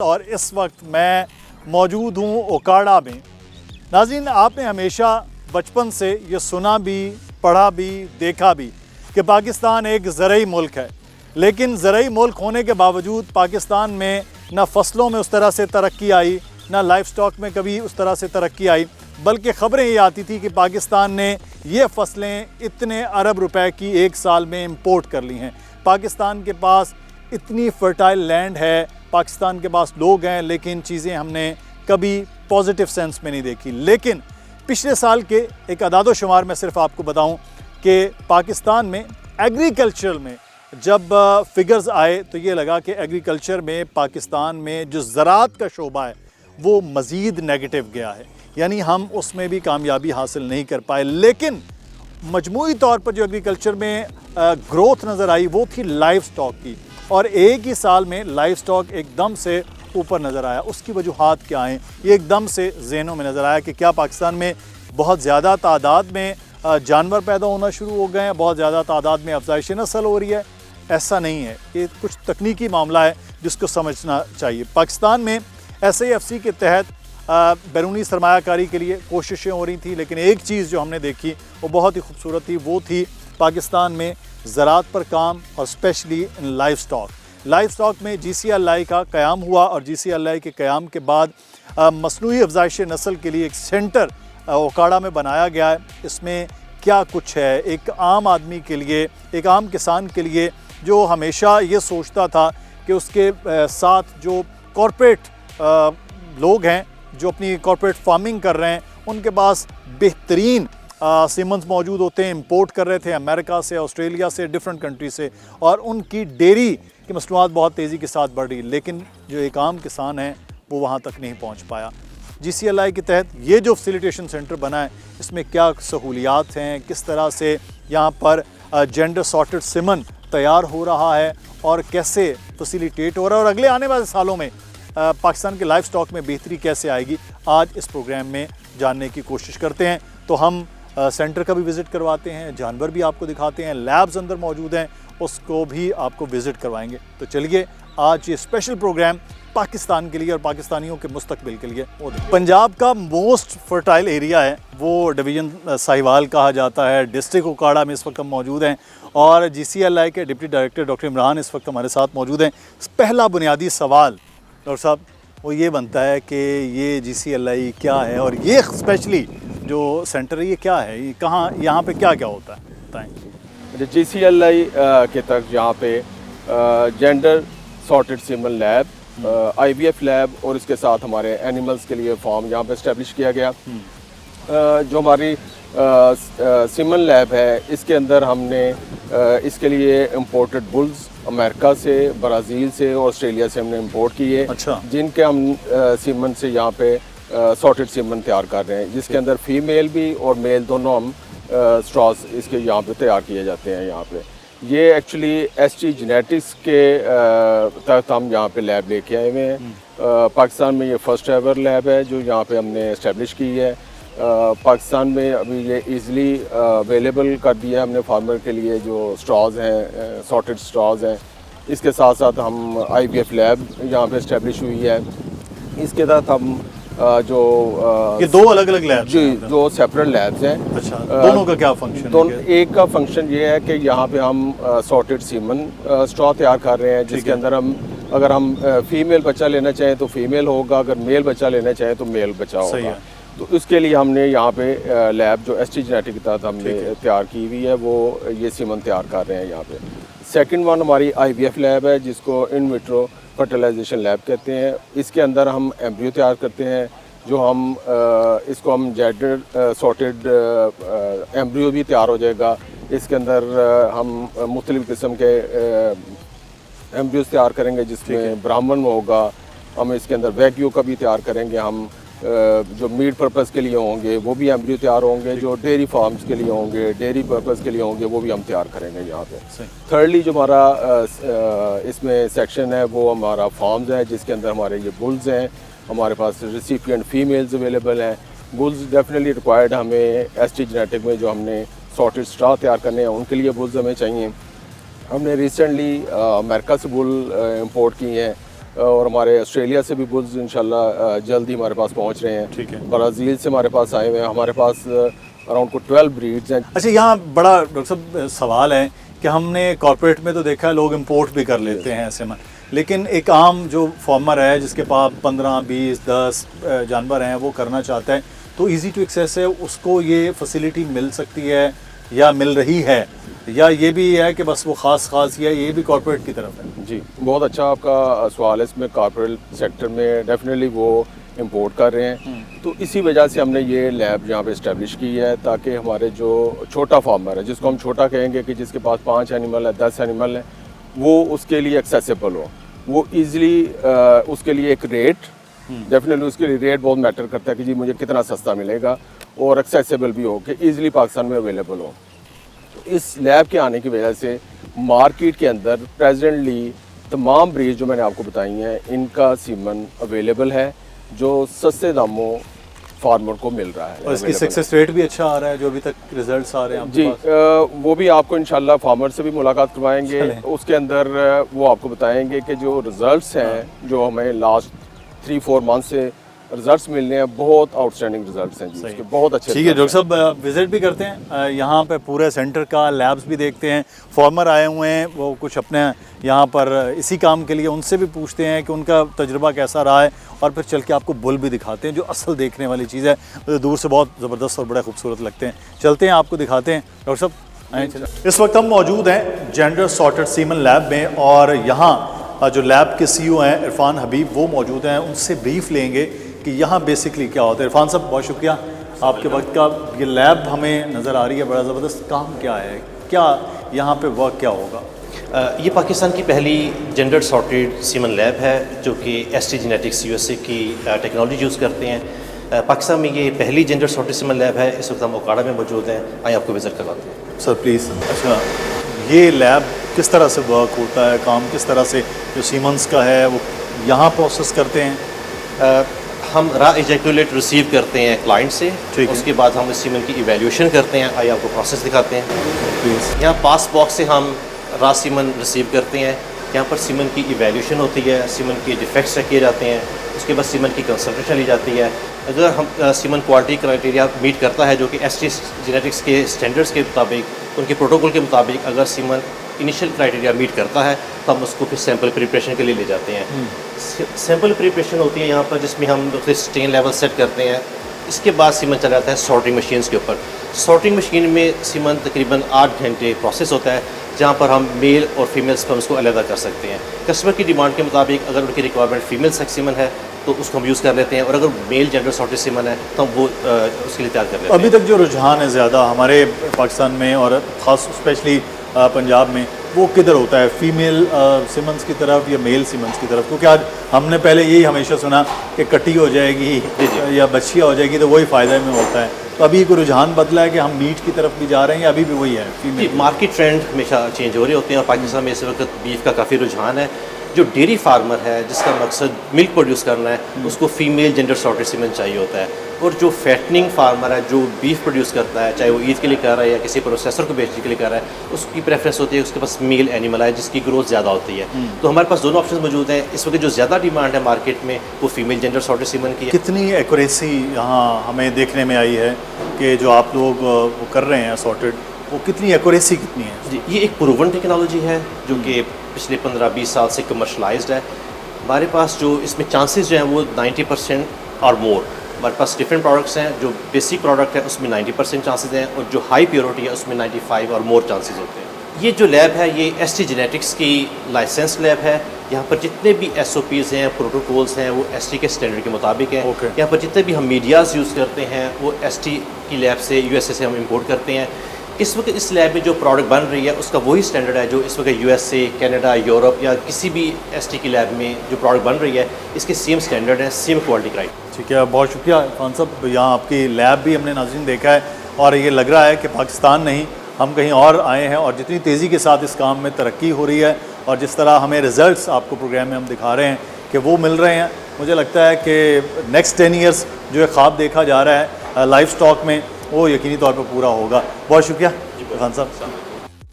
और इस वक्त मैं मौजूद हूँ ओकाड़ा में। नाज़रीन, आपने हमेशा बचपन से ये सुना भी, पढ़ा भी, देखा भी कि पाकिस्तान एक ज़रई मुल्क है, लेकिन ज़रई मुल्क होने के बावजूद पाकिस्तान में ना फसलों में उस तरह से तरक्की आई, ना लाइफ स्टॉक में कभी उस तरह से तरक्की आई, बल्कि ख़बरें ये आती थी कि पाकिस्तान ने ये फसलें इतने अरब रुपए की एक साल में इंपोर्ट कर ली हैं। पाकिस्तान के पास इतनी फर्टाइल लैंड है, पाकिस्तान के पास लोग हैं, लेकिन चीज़ें हमने कभी पॉजिटिव सेंस में नहीं देखी। लेकिन पिछले साल के एक अदाद शुमार में सिर्फ आपको बताऊं कि पाकिस्तान में एग्रीकल्चर में जब फिगर्स आए तो ये लगा कि एग्रीकल्चर में पाकिस्तान में जो ज़राअत का शोबा है वो मज़ीद नेगेटिव गया है, यानी हम उसमें भी कामयाबी हासिल नहीं कर पाए। लेकिन मजमूई तौर पर जो एग्रीकल्चर में ग्रोथ नज़र आई वो थी लाइफ स्टॉक की, और एक ही साल में लाइफ स्टॉक एकदम से ऊपर नज़र आया। उसकी वजूहात क्या हैं, ये एकदम से जहनों में नज़र आया कि क्या पाकिस्तान में बहुत ज़्यादा तादाद में जानवर पैदा होना शुरू हो गए हैं, बहुत ज़्यादा तादाद में अफजाइश नस्ल हो रही है। ऐसा नहीं है, ये कुछ तकनीकी मामला है जिसको समझना चाहिए। पाकिस्तान में SAFC के तहत बैरूनी सरमायाकारी के लिए कोशिशें हो रही थी, लेकिन एक चीज़ जो हमने देखी वो बहुत ही खूबसूरत थी, वो थी पाकिस्तान में ज़राअत पर काम, और स्पेशली इन लाइफ स्टॉक में GCLI का क़याम हुआ, और GCLI के क़याम के बाद मसनूई अफजाइश नस्ल के लिए एक सेंटर ओकाड़ा में बनाया गया है। इसमें क्या कुछ है एक आम आदमी के लिए, एक आम किसान के लिए जो हमेशा ये सोचता था कि उसके साथ जो कॉरपोरेट लोग हैं जो अपनी कॉरपोरेट फार्मिंग कर रहे हैं, उनके पास बेहतरीन सीमंस मौजूद होते हैं, इंपोर्ट कर रहे थे अमेरिका से, ऑस्ट्रेलिया से, डिफरेंट कंट्री से, और उनकी डेयरी की मसनूआत बहुत तेज़ी के साथ बढ़ रही, लेकिन जो एक आम किसान है वो वहाँ तक नहीं पहुँच पाया। GCLI के तहत ये जो फैसिलिटेशन सेंटर बना है, इसमें क्या सहूलियात हैं, किस तरह से यहाँ पर जेंडर सॉर्टेड सीमन तैयार हो रहा है और कैसे फैसिलिटेट हो रहा है, और अगले आने वाले सालों में पाकिस्तान के लाइफ स्टॉक में बेहतरी कैसे आएगी, आज इस प्रोग्राम में जानने की कोशिश करते हैं। तो हम सेंटर का भी विज़िट करवाते हैं, जानवर भी आपको दिखाते हैं, लैब्स अंदर मौजूद हैं उसको भी आपको विज़िट करवाएंगे। तो चलिए आज ये स्पेशल प्रोग्राम पाकिस्तान के लिए और पाकिस्तानियों के मुस्तकबिल के लिए वो पंजाब का मोस्ट फर्टाइल एरिया है, वो डिवीज़न साहिवाल कहा जाता है। डिस्ट्रिक्ट ओकाड़ा में इस वक्त हम मौजूद हैं, और GCLI के डिप्टी डायरेक्टर डॉक्टर इमरान इस वक्त हमारे साथ मौजूद हैं। पहला बुनियादी सवाल डॉक्टर साहब वो ये बनता है कि ये GCLI क्या है, और ये स्पेशली जो सेंटर है ये क्या है, ये कहाँ, यहाँ पे क्या क्या होता है बताएं। GCLI के तक यहाँ पे gender sorted semen lab, IVF lab, और इसके साथ हमारे एनिमल्स के लिए फार्म यहाँ पे इस्टेब्लिश किया गया। जो हमारी सीमन लैब है, इसके अंदर हमने इसके लिए इम्पोर्टेड बुल्स अमेरिका से, ब्राज़ील से और ऑस्ट्रेलिया से हमने इंपोर्ट किए। अच्छा। जिनके हम सीमन से यहाँ पे सॉर्टेड सीमन तैयार कर रहे हैं, जिसके अंदर फीमेल भी और मेल दोनों हम स्ट्रॉस इसके यहाँ पे तैयार किए जाते हैं। यहाँ पे ये एक्चुअली ST जेनेटिक्स के तहत हम यहाँ पे लैब लेके आए हुए हैं। पाकिस्तान में ये फर्स्ट एवर लैब है जो यहाँ पे हमने इस्टेब्लिश की है। पाकिस्तान में अभी ये ईज़िली अवेलेबल कर दिया हमने फार्मर के लिए, जो स्ट्रॉज हैं, सॉर्टेड स्ट्रॉज हैं। इसके साथ साथ हम IVF लैब यहाँ पे इस्टेब्लिश हुई है। इसके तहत हम ये दो अलग अलग लैब्स जी, दो सेपरेट लैब्स हैं। अच्छा, दोनों का क्या फंक्शन है? एक का फंक्शन ये है कि यहाँ पे हम सॉर्टेड सीमन स्ट्रॉ तैयार कर रहे हैं, जिसके अंदर अगर हम फीमेल बच्चा लेना चाहें तो फीमेल होगा, अगर मेल बच्चा लेना चाहें तो मेल बच्चा होगा। तो इसके लिए हमने यहाँ पे लैब जो ST जेनेटिक के तहत हमने तैयार की हुई है, वो ये सीमन तैयार कर रहे हैं यहाँ पे। सेकंड वन हमारी IVF लैब है, जिसको इन विट्रो फर्टिलाइजेशन लैब कहते हैं। इसके अंदर हम एम्ब्रियो तैयार करते हैं, जो हम इसको हम जेंडर सॉर्टेड एम्ब्रियो भी तैयार हो जाएगा। इसके अंदर हम मुख्तलिफ़ किस्म के एम्ब्रियोज तैयार करेंगे, जिसमें ब्राह्मण होगा। हम इसके अंदर वैग्यू का भी तैयार करेंगे। हम जो मीट पर्पज़ के लिए होंगे वो भी एम्ब्रियो तैयार होंगे, जो डेयरी फार्म्स के लिए होंगे, डेयरी पर्पज़ के लिए होंगे, वो भी हम तैयार करेंगे यहाँ पे। थर्डली जो हमारा इसमें सेक्शन है वो हमारा फार्म्स है, जिसके अंदर हमारे ये बुल्स हैं। हमारे पास रिसिपिएंट फीमेल्स अवेलेबल हैं। बुल्स डेफिनेटली रिक्वायर्ड हमें ST जेनेटिक में जो हमने सॉर्टेड स्ट्रॉ तैयार करने हैं उनके लिए बुल्स हमें चाहिए। हमने रिसेंटली अमेरिका से बुल इंपोर्ट की हैं, और हमारे ऑस्ट्रेलिया से भी बुल्स इंशाल्लाह जल्दी हमारे पास पहुंच रहे हैं। ठीक है। ब्राज़ील से हमारे पास आए हुए हैं, हमारे पास अराउंड को 12 ब्रीड्स हैं। अच्छा, यहाँ बड़ा डॉक्टर साहब सवाल है कि हमने कॉर्पोरेट में तो देखा है लोग इंपोर्ट भी कर लेते हैं ऐसे में, लेकिन एक आम जो फार्मर है जिसके पास 15, 20, 10 जानवर हैं वो करना चाहता है, तो इजी टू एक्सेस है, उसको ये फैसिलिटी मिल सकती है या मिल रही है, या ये भी है कि बस वो ख़ास या ये भी कॉर्पोरेट की तरफ है? जी, बहुत अच्छा आपका सवाल है। इसमें कॉर्पोरेट सेक्टर में डेफिनेटली वो इंपोर्ट कर रहे हैं, तो इसी वजह से हमने ये लैब यहाँ पे इस्टेब्लिश की है ताकि हमारे जो छोटा फार्मर है, जिसको हम छोटा कहेंगे कि जिसके पास 5 एनिमल है, 10 एनिमल है, वो उसके लिए एक्सेसिबल हो, वो ईज़िली उसके लिए एक रेट, डेफिनेटली उसके लिए रेट बहुत मैटर करता है कि जी मुझे कितना सस्ता मिलेगा, और एक्सेसिबल भी हो कि ईज़िली पाकिस्तान में अवेलेबल हो। इस लैब के आने की वजह से मार्केट के अंदर प्रेजेंटली तमाम ब्रीड जो मैंने आपको बताई हैं, इनका सीमन अवेलेबल है जो सस्ते दामों फार्मर को मिल रहा है। और इसकी सक्सेस रेट भी अच्छा आ रहा है जो अभी तक रिजल्ट्स आ रहे हैं आपके जी पास? वो भी आपको इंशाल्लाह फार्मर से भी मुलाकात करवाएंगे, उसके अंदर वो आपको बताएंगे कि जो रिजल्ट्स हैं जो हमें लास्ट 3-4 मंथ से रिजल्ट्स मिलने हैं, बहुत आउटस्टैंडिंग रिजल्ट्स हैं जी, उसके बहुत अच्छे। ठीक है डॉक्टर साहब, विजिट भी करते हैं यहाँ पे पूरे सेंटर का, लैब्स भी देखते हैं, फार्मर आए हुए हैं वो कुछ अपने यहाँ पर इसी काम के लिए, उनसे भी पूछते हैं कि उनका तजुर्बा कैसा रहा है, और फिर चल के आपको बुल भी दिखाते हैं जो असल देखने वाली चीज़ है। तो दूर से बहुत ज़बरदस्त और बड़े खूबसूरत लगते हैं। चलते हैं, आपको दिखाते हैं डॉक्टर साहब। इस वक्त हम मौजूद हैं जेंडर सॉर्टेड सीमन लैब में, और यहाँ जो लैब के CEO हैं इरफान हबीब, वो मौजूद हैं, उनसे ब्रीफ लेंगे कि यहाँ बेसिकली क्या होता है। इरफान साहब, बहुत शुक्रिया आपके वक्त का। ये लैब हमें नज़र आ रही है, बड़ा ज़बरदस्त काम क्या है, क्या यहाँ पे वर्क क्या होगा? ये पाकिस्तान की पहली जेंडर सॉर्टेड सीमन लैब है जो कि ST जेनेटिक्स USA की टेक्नोलॉजी यूज़ करते हैं। पाकिस्तान में ये पहली जेंडर सॉर्टेड सीमन लैब है। इस वक्त हम ओकाड़ा में मौजूद हैं, आइए आपको विज़िट करवाते हैं। Sir please. अच्छा, ये लैब किस तरह से वर्क होता है, काम किस तरह से जो सीमन्स का है वो यहाँ प्रोसेस करते हैं? हम रा इजैकुलेट रिसीव करते हैं क्लाइंट से, उसके बाद हम इस सीमन की इवैल्यूएशन करते हैं। आइए आपको प्रोसेस दिखाते हैं। प्लीज़। यहाँ पास बॉक्स से हम रा सीमन रिसीव करते हैं। यहाँ पर सीमन की इवैल्यूएशन होती है, सीमन के डिफेक्ट्स चेक किए जाते हैं, उसके बाद सीमन की कंसल्टेशन ली जाती है। अगर हम सीमन क्वालिटी क्राइटेरिया मीट करता है जो कि ST जेनेटिक्स के स्टैंडर्ड्स के मुताबिक, उनके प्रोटोकॉल के मुताबिक अगर सीमन इनिशियल क्राइटेरिया मीट करता है तो हम उसको फिर सैंपल प्रिपरेशन के लिए ले जाते हैं। सैंपल प्रिपरेशन होती है यहाँ पर, जिसमें हम स्टेन लेवल सेट करते हैं। इसके बाद सीमन चला जाता है सॉर्टिंग मशीन्स के ऊपर। सॉर्टिंग मशीन में सीमन तकरीबन 8 घंटे प्रोसेस होता है, जहाँ पर हम मेल और फीमेल स्पर्म्स को अलग कर सकते हैं। कस्टमर की डिमांड के मुताबिक अगर उनकी रिक्वायरमेंट फीमेल सेक्स सीमन है तो उसको हम यूज़ कर लेते हैं, और अगर मेल जेंडर सॉर्टेड सीमन है तो हम वो उसके लिए तैयार कर लेते हैं। अभी तक जो रुझान है ज़्यादा हमारे पाकिस्तान में और ख़ास स्पेशली पंजाब में, वो किधर होता है, फीमेल सीमन्स की तरफ या मेल सीमन्स की तरफ? क्योंकि आज हमने पहले यही हमेशा सुना कि कटी हो जाएगी या बच्चियाँ हो जाएगी तो वही फ़ायदे में होता है। तो अभी कोई रुझान बदला है कि हम मीट की तरफ भी जा रहे हैं या अभी भी वही है फीमेल? मार्केट ट्रेंड हमेशा चेंज हो रहे होते हैं, और पाकिस्तान में इस वक्त बीफ का काफ़ी रुझान है। जो डेयरी फार्मर है जिसका मकसद मिल्क प्रोड्यूस करना है, उसको फीमेल जेंडर सॉर्टेड सीमन चाहिए होता है। और जो फैटनिंग फार्मर है जो बीफ प्रोड्यूस करता है, चाहे वो ईद के लिए कर रहा है या किसी प्रोसेसर को बेचने के लिए कर रहा है, उसकी प्रेफरेंस होती है उसके पास मेल एनिमल है जिसकी ग्रोथ ज़्यादा होती है। तो हमारे पास दोनों ऑप्शन मौजूद हैं। इस वक्त जो ज़्यादा डिमांड है मार्केट में वो फीमेल जेंडर सॉर्टेड सीमन की है। कितनी एक्यूरेसी यहाँ हमें देखने में आई है कि जो आप लोग वो कर रहे हैं सॉर्टेड, वो कितनी एक्यूरेसी कितनी है? जी, ये एक प्रूवन टेक्नोलॉजी है जो कि पिछले 15-20 साल से कमर्शलाइज्ड है। हमारे पास जो इसमें चांसेस जो हैं वो 90% और मोर। हमारे पास डिफरेंट प्रोडक्ट्स हैं, जो बेसिक प्रोडक्ट है उसमें 90% चांसेस हैं, और जो हाई प्योरिटी है उसमें 95 और मोर चांसेस होते हैं। ये जो लैब है ये ST जेनेटिक्स की लाइसेंस लैब है। यहाँ पर जितने भी SOPs हैं, प्रोटोकॉल्स हैं, वो ST के स्टैंडर्ड के मुताबिक हैं। यहाँ पर जितने भी हम मीडियाज़ यूज़ करते हैं वो ST की लैब से, USA से हम इंपोर्ट करते हैं। इस वक्त इस लैब में जो प्रोडक्ट बन रही है उसका वही स्टैंडर्ड है जो इस वक्त USA, कनाडा, यूरोप या किसी भी ST की लैब में जो प्रोडक्ट बन रही है, इसके सेम स्टैंडर्ड है, सेम क्वालिटी क्राइटेरिया। ठीक है, बहुत शुक्रिया इरफान साहब। यहाँ आपकी लैब भी हमने नाज़रीन देखा है, और ये लग रहा है कि पाकिस्तान नहीं, हम कहीं और आए हैं, और जितनी तेज़ी के साथ इस काम में तरक्की हो रही है और जिस तरह हमें रिज़ल्ट्स आपको प्रोग्राम में हम दिखा रहे हैं कि वो मिल रहे हैं, मुझे लगता है कि नेक्स्ट 10 ईयर्स जो एक ख्वाब देखा जा रहा है लाइफ स्टॉक में, वो यकीनी तौर पर पूरा होगा। बहुत शुक्रिया इरफान साहब।